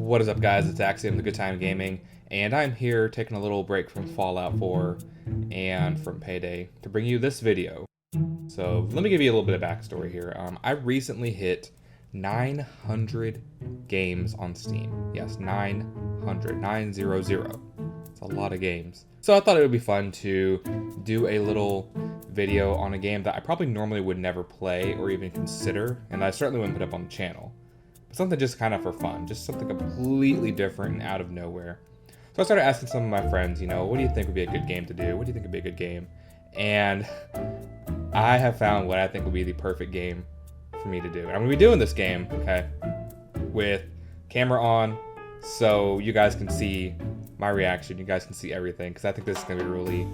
What is up, guys? It's Axiom, the Good Time Gaming, and I'm here taking a little break from Fallout 4 and from Payday to bring you this video. So let me give you a little bit of backstory here. I recently hit 900 games on Steam. Yes, 900, 900. It's a lot of games. So I thought it would be fun to do a little video on a game that I probably normally would never play or even consider, and I certainly wouldn't put up on the channel. Something just kind of for fun, just something completely different and out of nowhere. So I started asking some of my friends, what do you think would be a good game to do? What do you think would be a good game? And I have found what I think would be the perfect game for me to do. And I'm going to be doing this game, okay, with camera on, so you guys can see my reaction. You guys can see everything, because I think this is going to be a really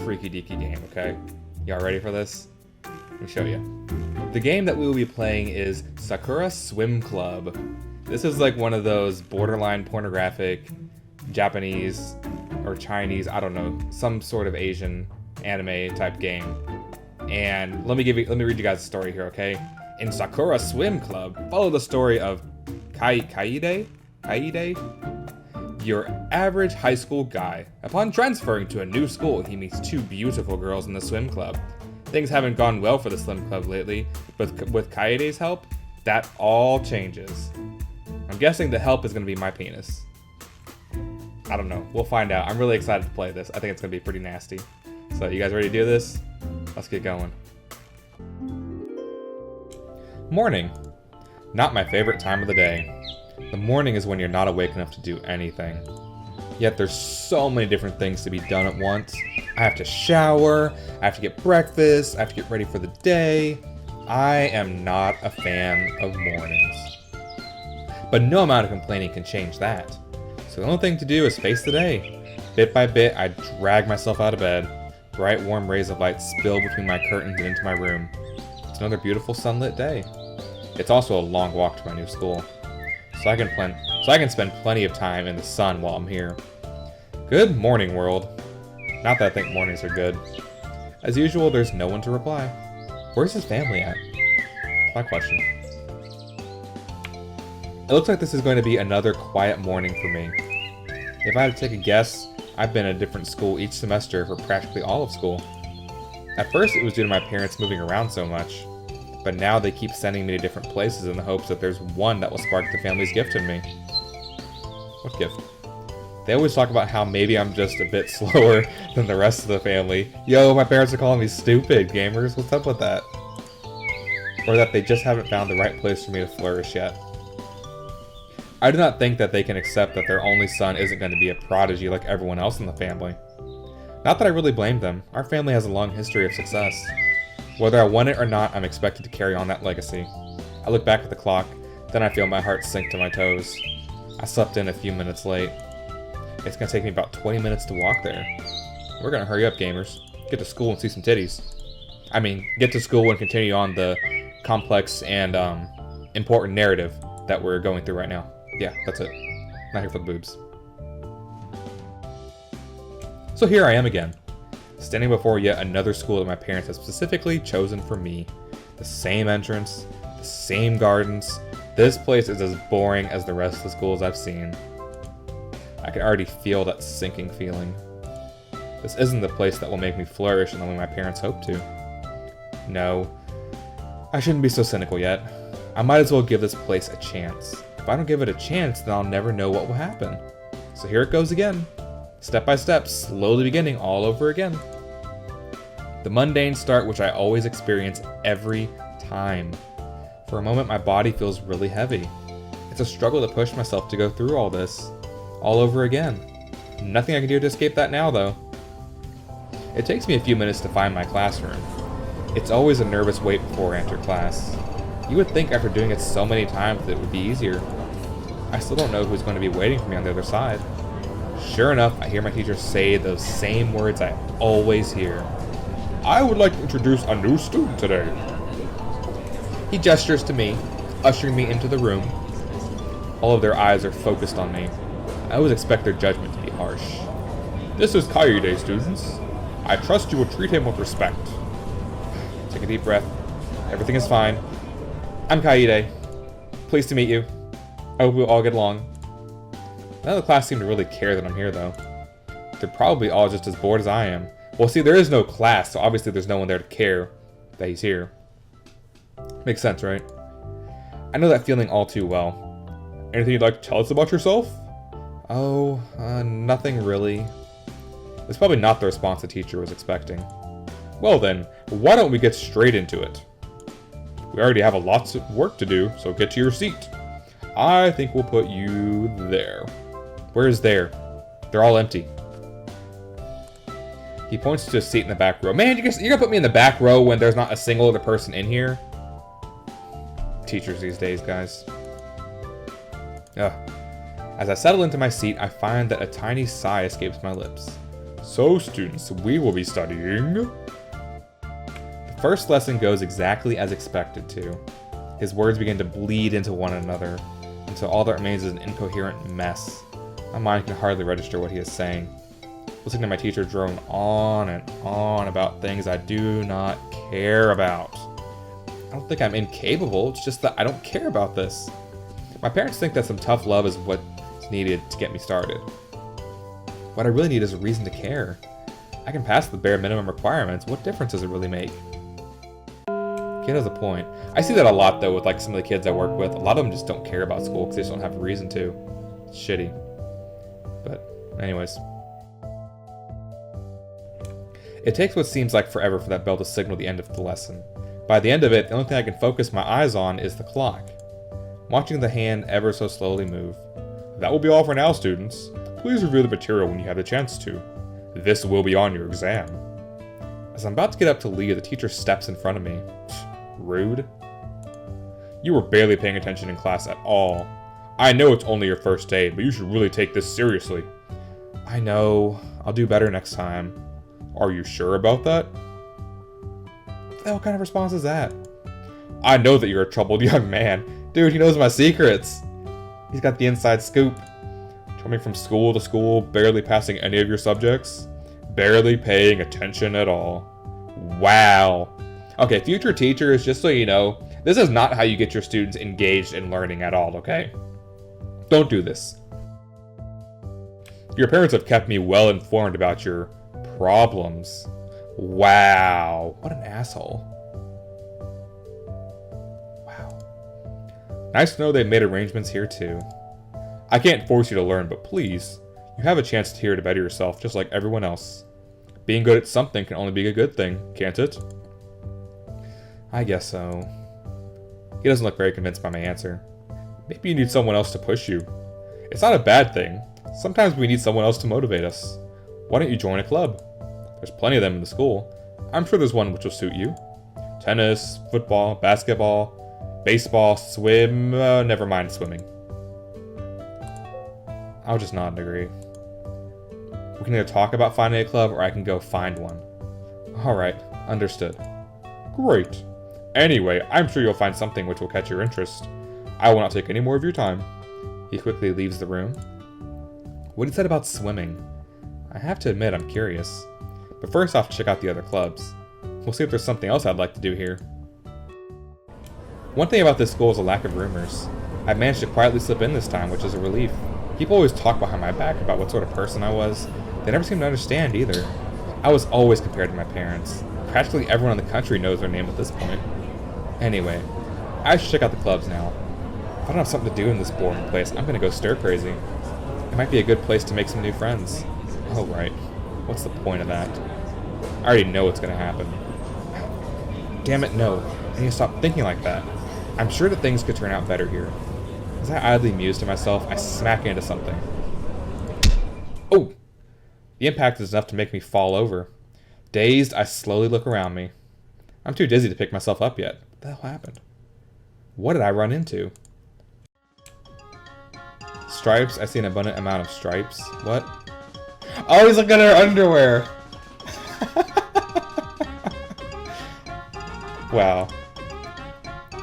freaky deaky game, okay? Y'all ready for this? Let me show you. The game that we will be playing is Sakura Swim Club. This is like one of those borderline pornographic Japanese or Chinese, I don't know, some sort of Asian anime type game. And let me read you guys a story here, okay? In Sakura Swim Club, follow the story of Kaide, your average high school guy. Upon transferring to a new school, he meets two beautiful girls in the swim club. Things haven't gone well for the Slim Club lately, but with Kaide's help, that all changes. I'm guessing the help is going to be my penis. I don't know. We'll find out. I'm really excited to play this. I think it's going to be pretty nasty. So, you guys ready to do this? Let's get going. Morning. Not my favorite time of the day. The morning is when you're not awake enough to do anything. Yet there's so many different things to be done at once. I have to shower, I have to get breakfast, I have to get ready for the day. I am not a fan of mornings. But no amount of complaining can change that. So the only thing to do is face the day. Bit by bit, I drag myself out of bed. Bright warm rays of light spill between my curtains and into my room. It's another beautiful sunlit day. It's also a long walk to my new school. So I can spend plenty of time in the sun while I'm here. Good morning, world. Not that I think mornings are good. As usual, there's no one to reply. Where's his family at? That's my question. It looks like this is going to be another quiet morning for me. If I had to take a guess, I've been at a different school each semester for practically all of school. At first, it was due to my parents moving around so much. But now they keep sending me to different places in the hopes that there's one that will spark the family's gift in me. What gift? They always talk about how maybe I'm just a bit slower than the rest of the family. Yo, my parents are calling me stupid, gamers. What's up with that? Or that they just haven't found the right place for me to flourish yet. I do not think that they can accept that their only son isn't going to be a prodigy like everyone else in the family. Not that I really blame them. Our family has a long history of success. Whether I want it or not, I'm expected to carry on that legacy. I look back at the clock, then I feel my heart sink to my toes. I slept in a few minutes late. It's gonna take me about 20 minutes to walk there. We're gonna hurry up, gamers. Get to school and see some titties. I mean, get to school and continue on the complex and important narrative that we're going through right now. Yeah, that's it. Not here for the boobs. So here I am again, standing before yet another school that my parents have specifically chosen for me. The same entrance, the same gardens. This place is as boring as the rest of the schools I've seen. I can already feel that sinking feeling. This isn't the place that will make me flourish in the way my parents hope to. No, I shouldn't be so cynical yet. I might as well give this place a chance. If I don't give it a chance, then I'll never know what will happen. So here it goes again. Step by step, slowly beginning all over again. The mundane start which I always experience every time. For a moment, my body feels really heavy. It's a struggle to push myself to go through all this, all over again. Nothing I can do to escape that now, though. It takes me a few minutes to find my classroom. It's always a nervous wait before I enter class. You would think after doing it so many times that it would be easier. I still don't know who's going to be waiting for me on the other side. Sure enough, I hear my teacher say those same words I always hear. I would like to introduce a new student today. He gestures to me, ushering me into the room. All of their eyes are focused on me. I always expect their judgment to be harsh. This is Kaide, students. I trust you will treat him with respect. Take a deep breath. Everything is fine. I'm Kaide. Pleased to meet you. I hope we'll all get along. None of the class seem to really care that I'm here, though. They're probably all just as bored as I am. Well, see, there is no class, so obviously there's no one there to care that he's here. Makes sense, right? I know that feeling all too well. Anything you'd like to tell us about yourself? Oh, nothing really. It's probably not the response the teacher was expecting. Well then, why don't we get straight into it? We already have a lot of work to do, so get to your seat. I think we'll put you there. Where is there? They're all empty. He points to a seat in the back row. Man, you're gonna put me in the back row when there's not a single other person in here? Teachers these days, guys. Ugh. As I settle into my seat, I find that a tiny sigh escapes my lips. So, students, we will be studying... The first lesson goes exactly as expected to. His words begin to bleed into one another, until all that remains is an incoherent mess. My mind can hardly register what he is saying. Listening to my teacher drone on and on about things I do not care about. I don't think I'm incapable, it's just that I don't care about this. My parents think that some tough love is what's needed to get me started. What I really need is a reason to care. I can pass the bare minimum requirements, what difference does it really make? Kid has a point. I see that a lot though with like some of the kids I work with. A lot of them just don't care about school because they just don't have a reason to. It's shitty. But anyways. It takes what seems like forever for that bell to signal the end of the lesson. By the end of it, the only thing I can focus my eyes on is the clock. Watching the hand ever so slowly move. That will be all for now, students. Please review the material when you have the chance to. This will be on your exam. As I'm about to get up to leave, the teacher steps in front of me. Rude. You were barely paying attention in class at all. I know it's only your first day, but you should really take this seriously. I know. I'll do better next time. Are you sure about that? What kind of response is that? I know that you're a troubled young man. Dude, he knows my secrets. He's got the inside scoop. Jumping from school to school, barely passing any of your subjects. Barely paying attention at all. Wow. Okay, future teachers, just so you know, this is not how you get your students engaged in learning at all, okay? Don't do this. Your parents have kept me well informed about your problems. Wow. What an asshole. Wow. Nice to know they've made arrangements here too. I can't force you to learn, but please, you have a chance to hear to better yourself just like everyone else. Being good at something can only be a good thing, can't it? I guess so. He doesn't look very convinced by my answer. Maybe you need someone else to push you. It's not a bad thing. Sometimes we need someone else to motivate us. Why don't you join a club? There's plenty of them in the school. I'm sure there's one which will suit you. Tennis, football, basketball, baseball, swim, never mind swimming. I'll just nod and agree. We can either talk about finding a club or I can go find one. Alright, understood. Great. Anyway, I'm sure you'll find something which will catch your interest. I will not take any more of your time. He quickly leaves the room. What he said about swimming. I have to admit I'm curious. But first off, check out the other clubs. We'll see if there's something else I'd like to do here. One thing about this school is a lack of rumors. I managed to quietly slip in this time, which is a relief. People always talk behind my back about what sort of person I was. They never seem to understand either. I was always compared to my parents. Practically everyone in the country knows their name at this point. Anyway, I should check out the clubs now. If I don't have something to do in this boring place, I'm gonna go stir crazy. It might be a good place to make some new friends. Oh right, what's the point of that? I already know what's gonna happen. Damn it, no. I need to stop thinking like that. I'm sure that things could turn out better here. As I idly muse to myself, I smack into something. Oh! The impact is enough to make me fall over. Dazed, I slowly look around me. I'm too dizzy to pick myself up yet. What the hell happened? What did I run into? Stripes? I see an abundant amount of stripes. What? Oh, he's looking at her underwear! Wow.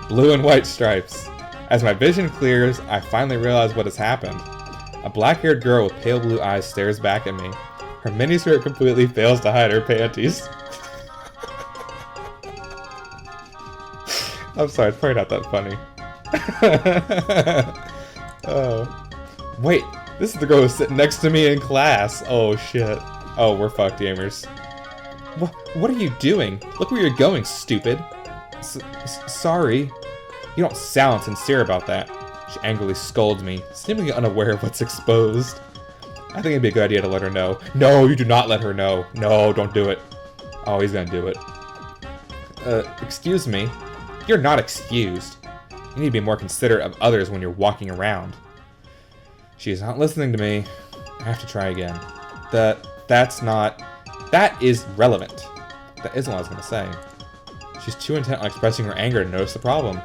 Blue and white stripes. As my vision clears, I finally realize what has happened. A black-haired girl with pale blue eyes stares back at me. Her miniskirt completely fails to hide her panties. I'm sorry, it's probably not that funny. Oh. Wait, This is the girl who's sitting next to me in class. Oh shit. Oh, we're fucked, gamers. What are you doing? Look where you're going, stupid. Sorry. You don't sound sincere about that. She angrily scolds me, seemingly unaware of what's exposed. I think it'd be a good idea to let her know. No, you do not let her know. No, don't do it. Oh, he's gonna do it. Excuse me. You're not excused. You need to be more considerate of others when you're walking around. She's not listening to me. I have to try again. That is relevant. That isn't what I was gonna say. She's too intent on expressing her anger to notice the problem.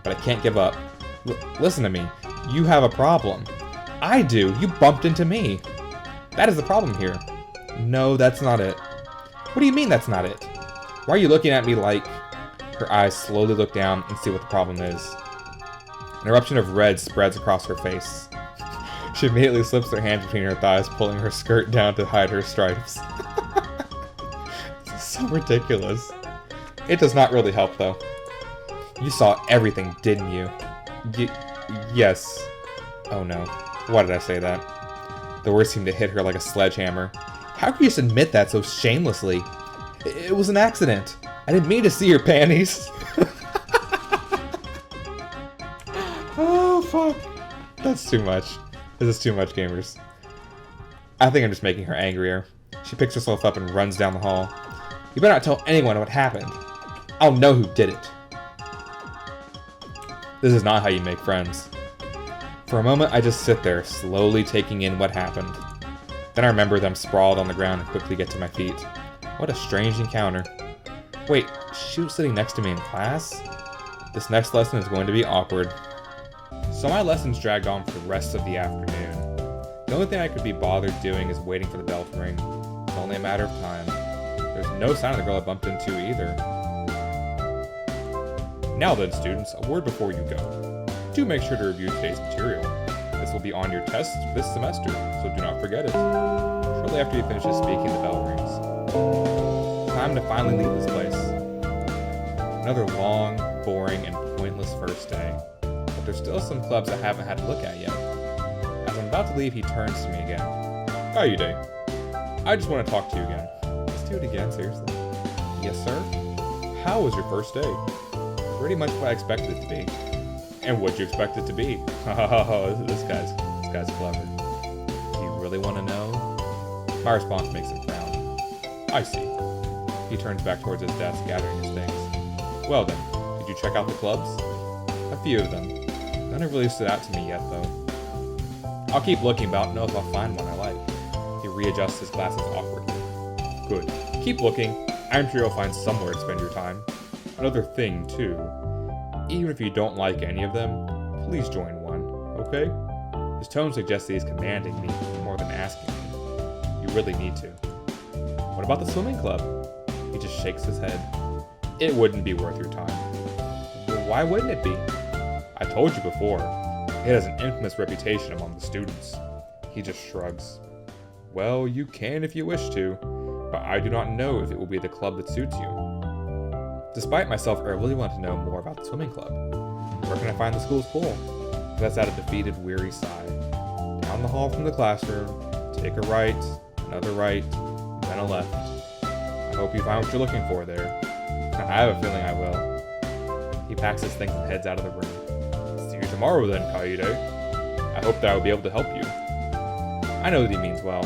But I can't give up. Listen to me. You have a problem. I do. You bumped into me. That is the problem here. No, that's not it. What do you mean that's not it? Why are you looking at me like... Her eyes slowly look down and see what the problem is. An eruption of red spreads across her face. She immediately slips her hand between her thighs, pulling her skirt down to hide her stripes. This is so ridiculous. It does not really help, though. You saw everything, didn't you? Yes. Oh no. Why did I say that? The words seemed to hit her like a sledgehammer. How could you just admit that so shamelessly? It was an accident. I didn't mean to see your panties. Oh, fuck. That's too much. This is too much, gamers. I think I'm just making her angrier. She picks herself up and runs down the hall. You better not tell anyone what happened. I'll know who did it. This is not how you make friends. For a moment, I just sit there, slowly taking in what happened. Then I remember that I'm sprawled on the ground and quickly get to my feet. What a strange encounter. Wait, she was sitting next to me in class? This next lesson is going to be awkward. So my lessons dragged on for the rest of the afternoon. The only thing I could be bothered doing is waiting for the bell to ring. It's only a matter of time. There's no sign of the girl I bumped into either. Now then, students, a word before you go. Do make sure to review today's material. This will be on your tests this semester, so do not forget it. Shortly after he finishes speaking, the bell rings. Time to finally leave this place. Another long, boring, and pointless first day. But there's still some clubs I haven't had to look at yet. As I'm about to leave, he turns to me again. Kayude, I just want to talk to you again. Let's do it again, seriously. Yes, sir? How was your first day? Pretty much what I expected it to be. And what'd you expect it to be? Oh, this guy's clever. Do you really want to know? My response makes him frown. I see. He turns back towards his desk, gathering his things. Well then, did you check out the clubs? A few of them. None have really stood out to me yet, though. I'll keep looking, but I don't know if I'll find one I like. He readjusts his glasses awkwardly. Good. Keep looking. I'm sure you'll find somewhere to spend your time. Another thing, too. Even if you don't like any of them, please join one, okay? His tone suggests that he's commanding me more than asking me. You really need to. What about the swimming club? He just shakes his head. It wouldn't be worth your time. Well, why wouldn't it be? I told you before. It has an infamous reputation among the students. He just shrugs. Well, you can if you wish to, but I do not know if it will be the club that suits you. Despite myself, I really want to know more about the swimming club. Where can I find the school's pool? That's out a defeated, weary sigh. Down the hall from the classroom, take a right, another right, then a left. I hope you find what you're looking for there. I have a feeling I will. He packs his things and heads out of the room. See you tomorrow then, Kayude. I hope that I will be able to help you. I know that he means well,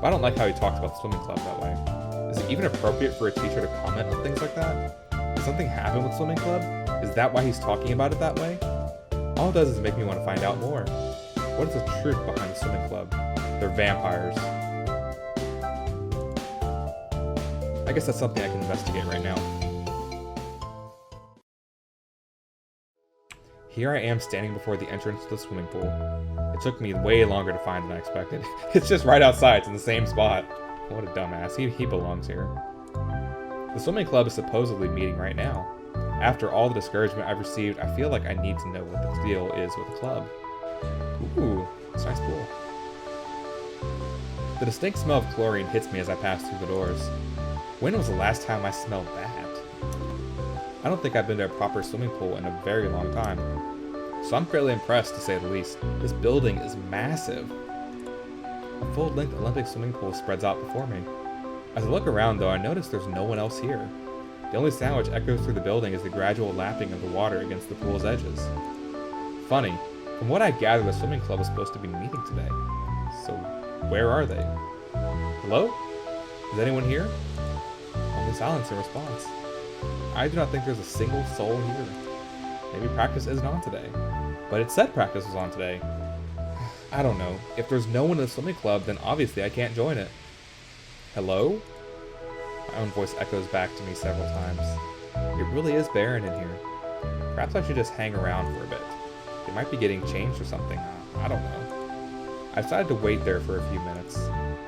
but I don't like how he talks about the swimming club that way. Is it even appropriate for a teacher to comment on things like that? Did something happen with swimming club? Is that why he's talking about it that way? All it does is make me want to find out more. What is the truth behind the swimming club? They're vampires. I guess that's something I can investigate right now. Here I am standing before the entrance to the swimming pool. It took me way longer to find than I expected. It's just right outside, it's in the same spot. What a dumbass, he belongs here. The swimming club is supposedly meeting right now. After all the discouragement I've received, I feel like I need to know what the deal is with the club. Ooh, it's a nice pool. The distinct smell of chlorine hits me as I pass through the doors. When was the last time I smelled that? I don't think I've been to a proper swimming pool in a very long time. So I'm fairly impressed, to say the least. This building is massive. A full-length Olympic swimming pool spreads out before me. As I look around, though, I notice there's no one else here. The only sound which echoes through the building is the gradual lapping of the water against the pool's edges. Funny, from what I gather, the swimming club is supposed to be meeting today. So, where are they? Hello? Is anyone here? Only silence in response. I do not think there's a single soul here. Maybe practice isn't on today. But it said practice was on today. I don't know. If there's no one in the swimming club, then obviously I can't join it. Hello? My own voice echoes back to me several times. It really is barren in here. Perhaps I should just hang around for a bit. They might be getting changed or something. I don't know. I decided to wait there for a few minutes.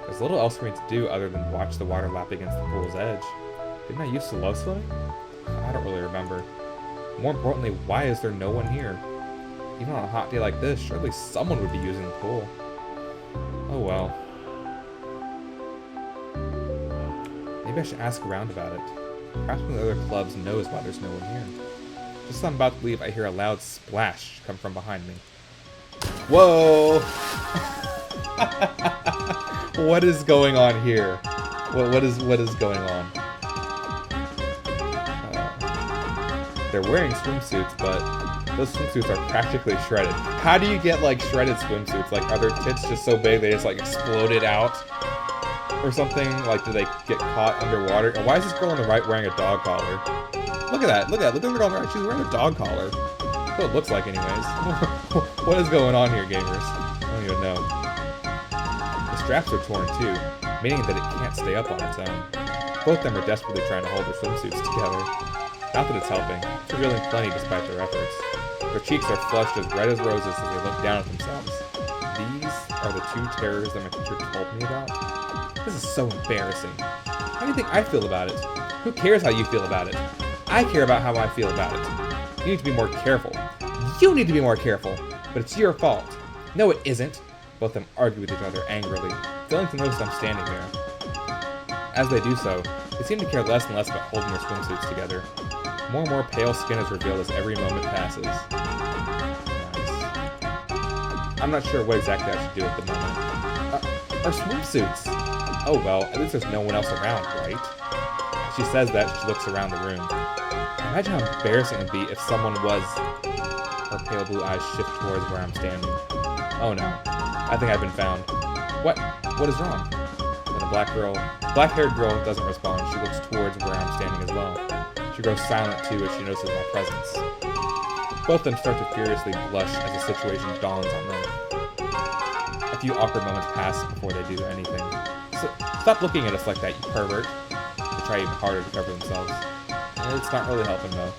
There's little else for me to do other than watch the water lap against the pool's edge. Didn't I used to love swimming? I don't really remember. More importantly, why is there no one here? Even on a hot day like this, surely someone would be using the pool. Oh well. Maybe I should ask around about it. Perhaps one of the other clubs knows why there's no one here. Just as I'm about to leave, I hear a loud splash come from behind me. Whoa! What is going on here? What is going on? They're wearing swimsuits, but those swimsuits are practically shredded. How do you get like shredded swimsuits? Like, are their tits just so big they just like exploded out? Or something? Like, do they get caught underwater? And why is this girl on the right wearing a dog collar? Look at that. Look at the girl on the right. She's wearing a dog collar. That's what it looks like anyways. What is going on here, gamers? I don't even know. The straps are torn too, meaning that it can't stay up on its own. Both of them are desperately trying to hold their swimsuits together. Not that it's helping. It's revealing plenty despite their efforts. Their cheeks are flushed as red as roses as they look down at themselves. These are the two terrors that my teacher told me about. This is so embarrassing. How do you think I feel about it? Who cares how you feel about it? I care about how I feel about it. You need to be more careful. You need to be more careful. But it's your fault. No, it isn't. Both of them argue with each other angrily, failing to notice I'm standing there. As they do so, they seem to care less and less about holding their swimsuits together. More and more pale skin is revealed as every moment passes. Nice. I'm not sure what exactly I should do at the moment. Our swimsuits! Oh well, at least there's no one else around, right? She says that, she looks around the room. Imagine how embarrassing it would be if someone was... Her pale blue eyes shift towards where I'm standing. Oh no. I think I've been found. What? What is wrong? And the black-haired girl doesn't respond. She looks towards where I'm standing as well. She grows silent too as she notices my presence. Both of them start to furiously blush as the situation dawns on them. A few awkward moments pass before they do anything. So, stop looking at us like that, you pervert. They try even harder to cover themselves. It's not really helping though.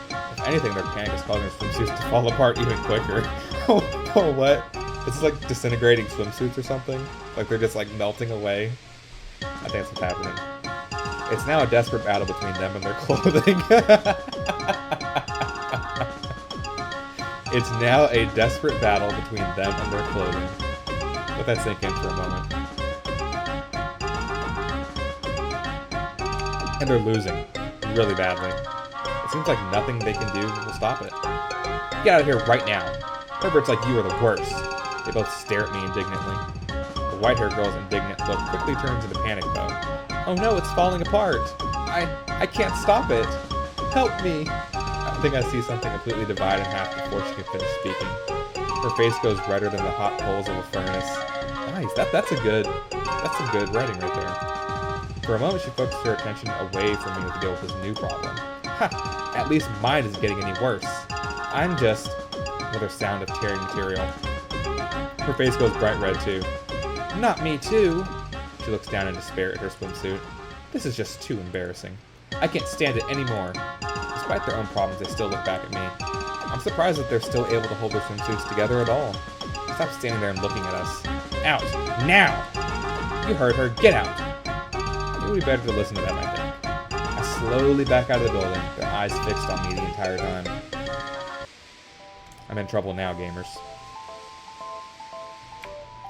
If anything, their panic is causing their swimsuits to fall apart even quicker. Oh, what? It's like disintegrating swimsuits or something? Like they're just like melting away? I think that's what's happening. It's now a desperate battle between them and their clothing. It's now a desperate battle between them and their clothing. Let that sink in for a moment. And they're losing. Really badly. It seems like nothing they can do will stop it. Get out of here right now. Herbert's like you are the worst. They both stare at me indignantly. The white-haired girl's indignant look quickly turns into panic though. Oh no, it's falling apart. I can't stop it. Help me. I think I see something completely divide in half before she can finish speaking. Her face goes redder than the hot coals of a furnace. Nice, that's some good writing right there. For a moment she focuses her attention away from me to deal with this new problem. Ha! At least mine isn't getting any worse. I'm just... Another sound of tearing material. Her face goes bright red too. Not me too. She looks down in despair at her swimsuit. This is just too embarrassing. I can't stand it anymore. Despite their own problems, they still look back at me. I'm surprised that they're still able to hold their swimsuits together at all. Stop standing there and looking at us. Out! Now! You heard her. Get out! It would be better to listen to them, I think. I slowly back out of the building, their eyes fixed on me the entire time. I'm in trouble now, gamers.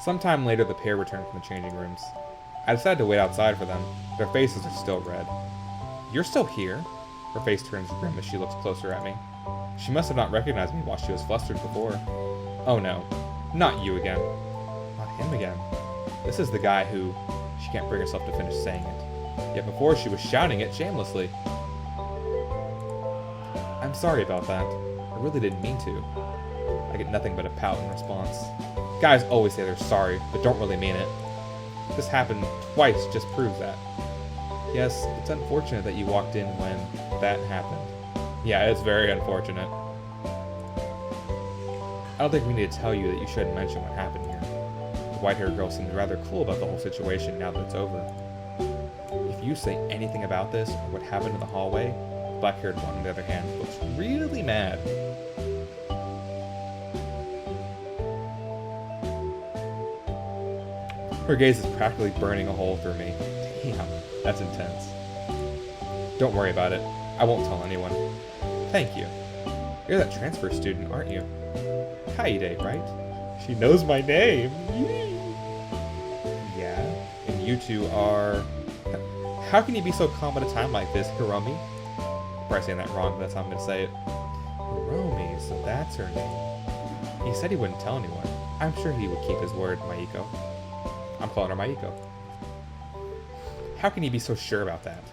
Sometime later, the pair return from the changing rooms. I decided to wait outside for them. Their faces are still red. You're still here? Her face turns grim as she looks closer at me. She must have not recognized me while she was flustered before. Oh no, not you again. Not him again. This is the guy who... She can't bring herself to finish saying it. Yet before she was shouting it shamelessly. I'm sorry about that. I really didn't mean to. I get nothing but a pout in response. Guys always say they're sorry, but don't really mean it. This happened twice just proves that. Yes, it's unfortunate that you walked in when that happened. Yeah, it's very unfortunate. I don't think we need to tell you that you shouldn't mention what happened here. The white-haired girl seems rather cool about the whole situation now that it's over. If you say anything about this or what happened in the hallway, the black-haired one, on the other hand, looks really mad. Her gaze is practically burning a hole through me. Damn, that's intense. Don't worry about it. I won't tell anyone. Thank you. You're that transfer student, aren't you? Kaide, right? She knows my name. Yeah. And you two are... How can you be so calm at a time like this, Hiromi? I'm probably saying that wrong, but that's how I'm going to say it. Hiromi, so that's her name. He said he wouldn't tell anyone. I'm sure he would keep his word, Maiko. I'm calling her Maiko. How can you be so sure about that?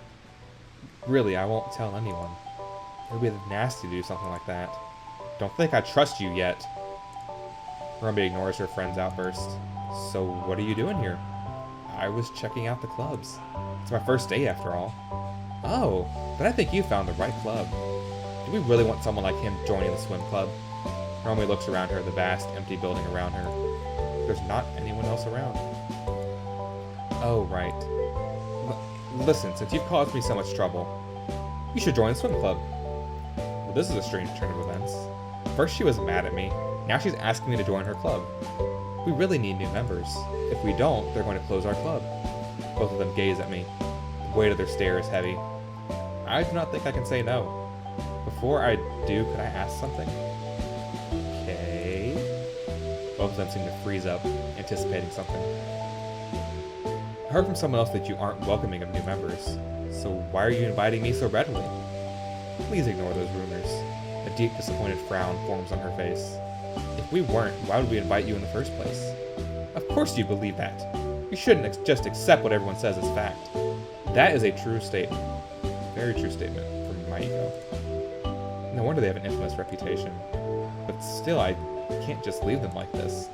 Really, I won't tell anyone. It would be nasty to do something like that. Don't think I trust you yet. Hiromi ignores her friend's outburst. So what are you doing here? I was checking out the clubs. It's my first day after all. Oh, but I think you found the right club. Do we really want someone like him joining the swim club? Hiromi looks around her at the vast, empty building around her. There's not anyone else around. Oh, right. Listen, since you've caused me so much trouble, you should join the swim club. Well, this is a strange turn of events. First she was mad at me, now she's asking me to join her club. We really need new members. If we don't, they're going to close our club. Both of them gaze at me. The weight of their stare is heavy. I do not think I can say no. Before I do, could I ask something? Okay. Both of them seem to freeze up, anticipating something. I heard from someone else that you aren't welcoming of new members, so why are you inviting me so readily? Please ignore those rumors. A deep, disappointed frown forms on her face. If we weren't, why would we invite you in the first place? Of course you believe that. You shouldn't just accept what everyone says as fact. That is a true statement. Very true statement from Maiko. No wonder they have an infamous reputation. But still, I can't just leave them like this.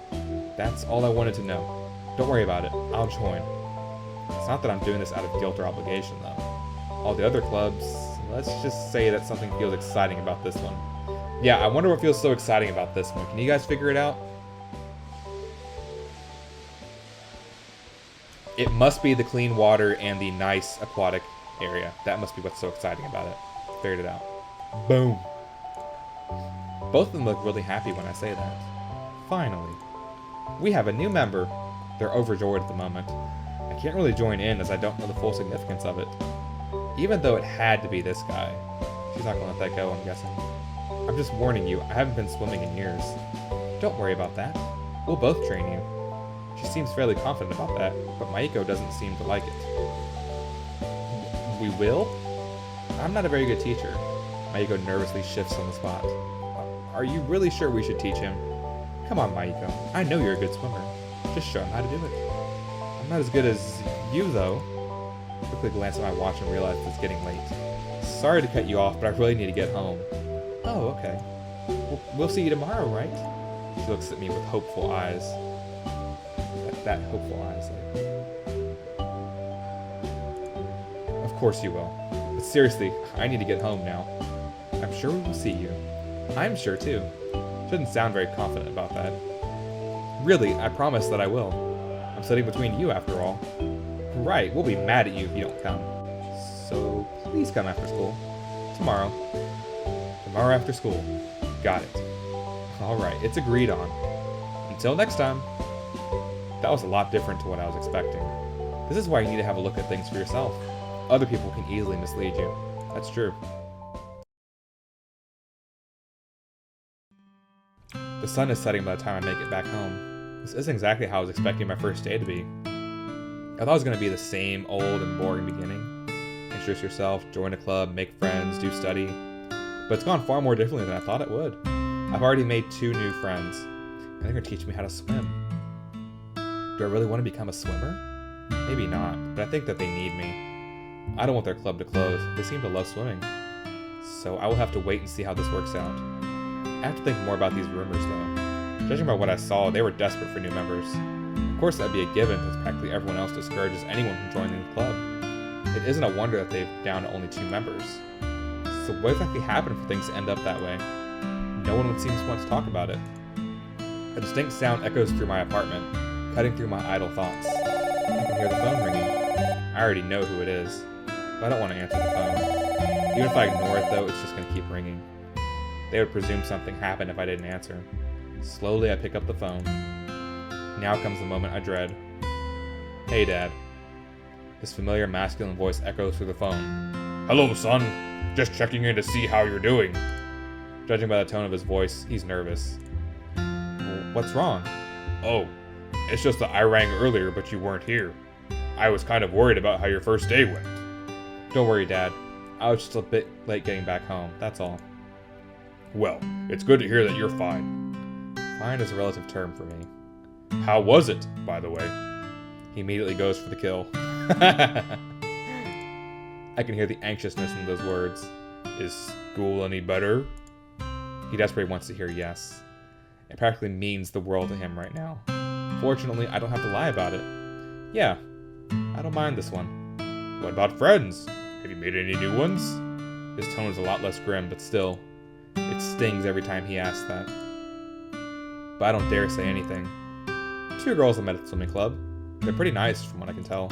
That's all I wanted to know. Don't worry about it. I'll join. It's not that I'm doing this out of guilt or obligation, though. All the other clubs, let's just say that something feels exciting about this one. Yeah, I wonder what feels so exciting about this one. Can you guys figure it out? It must be the clean water and the nice aquatic area. That must be what's so exciting about it. Figured it out. Boom. Both of them look really happy when I say that. Finally. We have a new member. They're overjoyed at the moment. I can't really join in as I don't know the full significance of it. Even though it had to be this guy. She's not going to let that go, I'm guessing. I'm just warning you, I haven't been swimming in years. Don't worry about that. We'll both train you. She seems fairly confident about that, but Maiko doesn't seem to like it. We will? I'm not a very good teacher. Maiko nervously shifts on the spot. Are you really sure we should teach him? Come on, Maiko. I know you're a good swimmer. Just show him how to do it. I'm not as good as you, though. I quickly glance at my watch and realize it's getting late. Sorry to cut you off, but I really need to get home. Oh, okay. We'll see you tomorrow, right? She looks at me with hopeful eyes. That hopeful eyes. Of course you will. But seriously, I need to get home now. I'm sure we will see you. I'm sure too. She doesn't sound very confident about that. Really, I promise that I will. I'm sitting between you after all. Right, we'll be mad at you if you don't come. So please come after school. Tomorrow. Tomorrow after school. Got it. Alright, it's agreed on. Until next time. That was a lot different to what I was expecting. This is why you need to have a look at things for yourself. Other people can easily mislead you. That's true. The sun is setting by the time I make it back home. This isn't exactly how I was expecting my first day to be. I thought it was going to be the same old and boring beginning. Introduce yourself, join a club, make friends, do study. But it's gone far more differently than I thought it would. I've already made 2 new friends, and they're going to teach me how to swim. Do Do I really want to become a swimmer? Maybe not, but I think that they need me. I don't want their club to close. They seem to love swimming. So I will have to wait and see how this works out. I have to think more about these rumors, though. Judging by what I saw, they were desperate for new members. Of course, that'd be a given, since practically everyone else discourages anyone from joining the club. It isn't a wonder that they've down to only 2 members. So what exactly happened for things to end up that way? No one would seem to want to talk about it. A distinct sound echoes through my apartment, cutting through my idle thoughts. I can hear the phone ringing. I already know who it is, but I don't want to answer the phone. Even if I ignore it, though, it's just going to keep ringing. They would presume something happened if I didn't answer. Slowly, I pick up the phone. Now comes the moment I dread. Hey, Dad. His familiar masculine voice echoes through the phone. Hello, son. Just checking in to see how you're doing. Judging by the tone of his voice, he's nervous. Well, what's wrong? Oh, it's just that I rang earlier, but you weren't here. I was kind of worried about how your first day went. Don't worry, Dad. I was just a bit late getting back home, that's all. Well, it's good to hear that you're fine. Fine is a relative term for me. How was it, by the way? He immediately goes for the kill. I can hear the anxiousness in those words. Is school any better? He desperately wants to hear yes. It practically means the world to him right now. Fortunately, I don't have to lie about it. Yeah, I don't mind this one. What about friends? Have you made any new ones? His tone is a lot less grim, but still, it stings every time he asks that. But I don't dare say anything. 2 girls I met at the swimming club. They're pretty nice from what I can tell.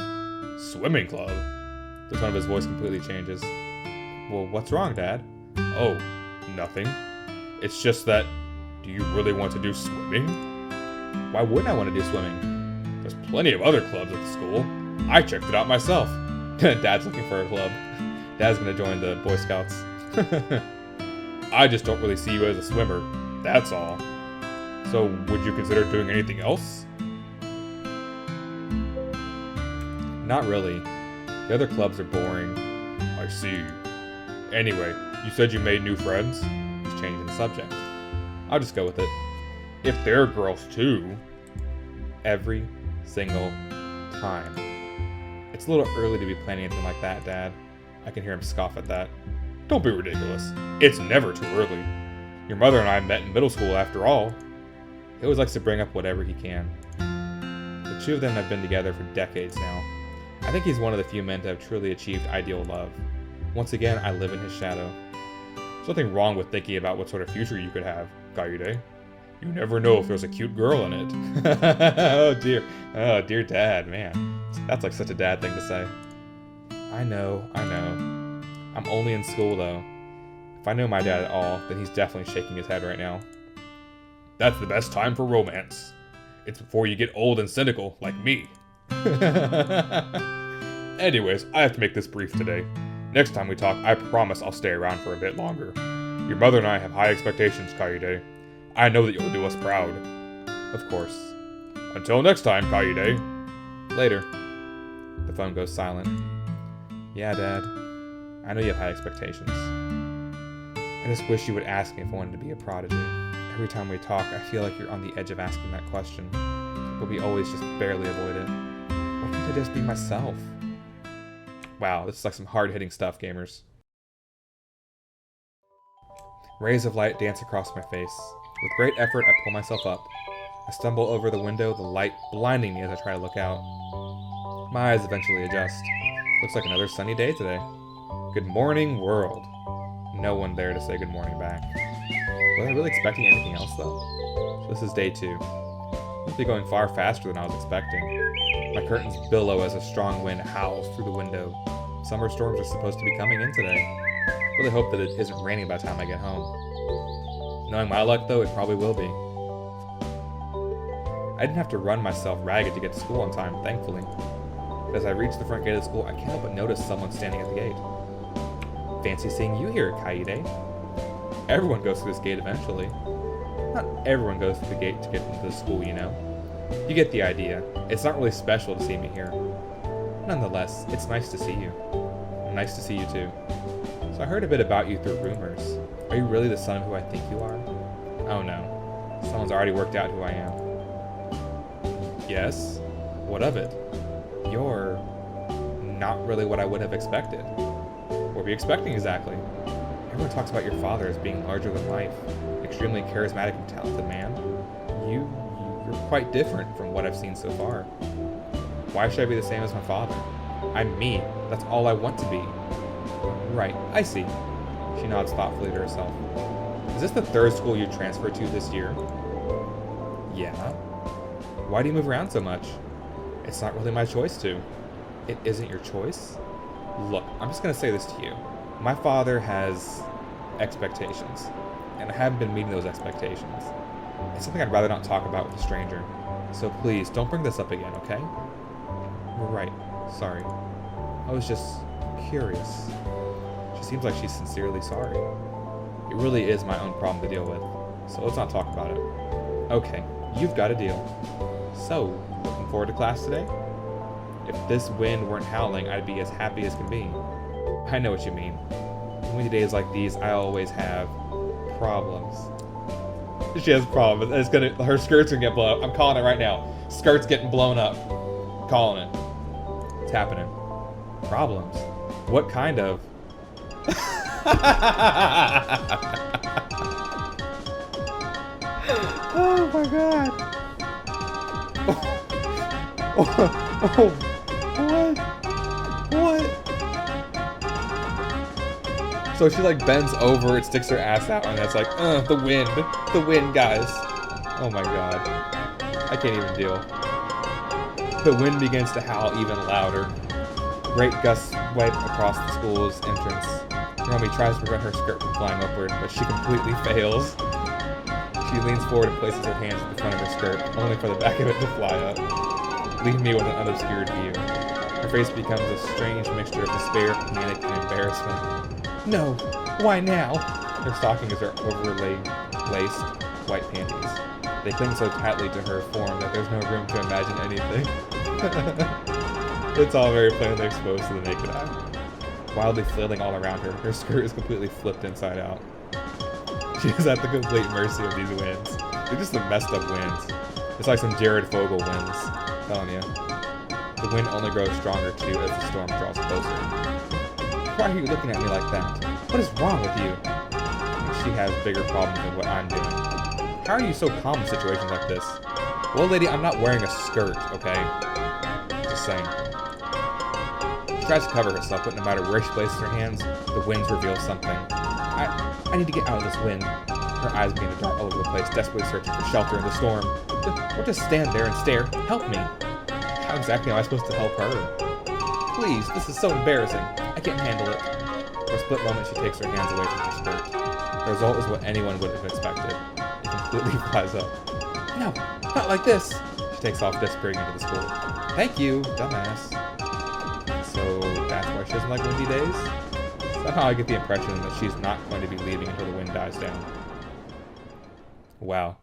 Swimming club? The tone of his voice completely changes. Well, what's wrong, Dad? Oh, nothing. It's just that, do you really want to do swimming? Why wouldn't I want to do swimming? There's plenty of other clubs at the school. I checked it out myself. Dad's looking for a club. Dad's gonna join the Boy Scouts. I just don't really see you as a swimmer, that's all. So, would you consider doing anything else? Not really. The other clubs are boring. I see. Anyway, you said you made new friends? He's changing the subject. I'll just go with it. If they're girls too. Every single time. It's a little early to be planning anything like that, Dad. I can hear him scoff at that. Don't be ridiculous. It's never too early. Your mother and I met in middle school after all. He always likes to bring up whatever he can. The 2 of them have been together for decades now. I think he's one of the few men to have truly achieved ideal love. Once again, I live in his shadow. There's nothing wrong with thinking about what sort of future you could have, Kaede. You never know if there's a cute girl in it. Oh dear Dad, man. That's like such a dad thing to say. I know. I'm only in school though. If I know my dad at all, then he's definitely shaking his head right now. That's the best time for romance. It's before you get old and cynical, like me. Anyways, I have to make this brief today. Next time we talk, I promise I'll stay around for a bit longer. Your mother and I have high expectations, Kaede. I know that you'll do us proud. Of course. Until next time, Kaede. Later. The phone goes silent. Yeah, Dad. I know you have high expectations. I just wish you would ask me if I wanted to be a prodigy. Every time we talk, I feel like you're on the edge of asking that question. But we always just barely avoid it. Why can't I just be myself? Wow, this is like some hard-hitting stuff, gamers. Rays of light dance across my face. With great effort, I pull myself up. I stumble over the window, the light blinding me as I try to look out. My eyes eventually adjust. Looks like another sunny day today. Good morning, world. No one there to say good morning back. Was I really expecting anything else, though? This is day 2. Must be going far faster than I was expecting. My curtains billow as a strong wind howls through the window. Summer storms are supposed to be coming in today. Really hope that it isn't raining by the time I get home. Knowing my luck, though, it probably will be. I didn't have to run myself ragged to get to school on time, thankfully. But as I reach the front gate of school, I can't help but notice someone standing at the gate. Fancy seeing you here, Kaede. Everyone goes through this gate eventually. Not everyone goes through the gate to get into the school, you know. You get the idea. It's not really special to see me here. Nonetheless, it's nice to see you. Nice to see you too. So I heard a bit about you through rumors. Are you really the son of who I think you are? Oh no. Someone's already worked out who I am. Yes? What of it? You're not really what I would have expected. What were you expecting exactly? Everyone talks about your father as being larger than life, extremely charismatic and talented man. You're quite different from what I've seen so far. Why should I be the same as my father? I'm me. That's all I want to be. Right, I see. She nods thoughtfully to herself. Is this the third school you transferred to this year? Yeah. Why do you move around so much? It's not really my choice to. It isn't your choice? Look, I'm just gonna say this to you. My father has expectations, and I haven't been meeting those expectations. It's something I'd rather not talk about with a stranger. So please, don't bring this up again, okay? Right, sorry. I was just curious. She seems like she's sincerely sorry. It really is my own problem to deal with, so let's not talk about it. Okay, you've got a deal. So, looking forward to class today? If this wind weren't howling, I'd be as happy as can be. I know what you mean. Only days like these, I always have problems. She has problems. Her skirt's gonna get blown up. I'm calling it right now. Skirt's getting blown up. Calling it. It's happening. Problems? What kind of? Oh my god. Oh, what? So she like bends over and sticks her ass out, and that's like, the wind, guys. Oh my god. I can't even deal. The wind begins to howl even louder. Great gusts wipe across the school's entrance. Naomi tries to prevent her skirt from flying upward, but she completely fails. She leans forward and places her hands at the front of her skirt, only for the back of it to fly up, leaving me with an unobscured view. Her face becomes a strange mixture of despair, panic, and embarrassment. No! Why now? Her stockings are overlaid, laced, white panties. They cling so tightly to her form that there's no room to imagine anything. It's all very plainly exposed to the naked eye. Wildly flailing all around her, her skirt is completely flipped inside out. She is at the complete mercy of these winds. They're just the messed up winds. It's like some Jared Fogle winds. I'm telling you. The wind only grows stronger too as the storm draws closer. Why are you looking at me like that? What is wrong with you? She has bigger problems than what I'm doing. How are you so calm in situations like this? Well, lady, I'm not wearing a skirt, okay? Just saying. She tries to cover herself, but no matter where she places her hands, the winds reveal something. I need to get out of this wind. Her eyes begin to dart all over the place, desperately searching for shelter in the storm. Or just stand there and stare. Help me. How exactly am I supposed to help her? Please, this is so embarrassing. I can't handle it. For a split moment, she takes her hands away from her skirt. The result is what anyone would have expected. It completely flies up. No, not like this. She takes off, disappearing into the school. Thank you, dumbass. So that's why she doesn't like windy days? Somehow I get the impression that she's not going to be leaving until the wind dies down. Wow.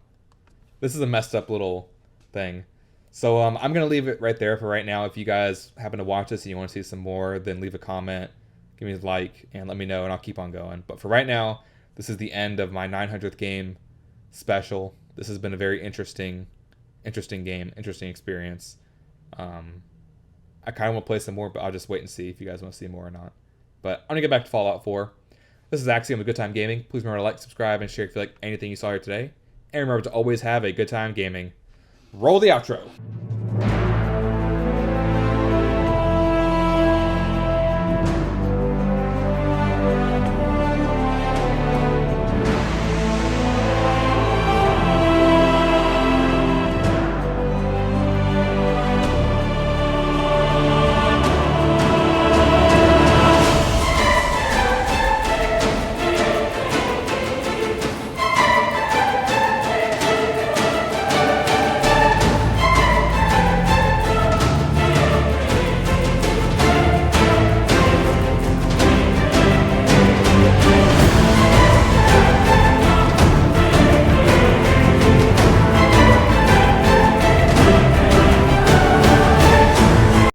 This is a messed up little thing. So I'm going to leave it right there for right now. If you guys happen to watch this and you want to see some more, then leave a comment, give me a like, and let me know, and I'll keep on going. But for right now, this is the end of my 900th game special. This has been a very interesting game, interesting experience. I kind of want to play some more, but I'll just wait and see if you guys want to see more or not. But I'm going to get back to Fallout 4. This is Axiom of Good Time Gaming. Please remember to like, subscribe, and share if you like anything you saw here today. And remember to always have a good time gaming. Roll the outro.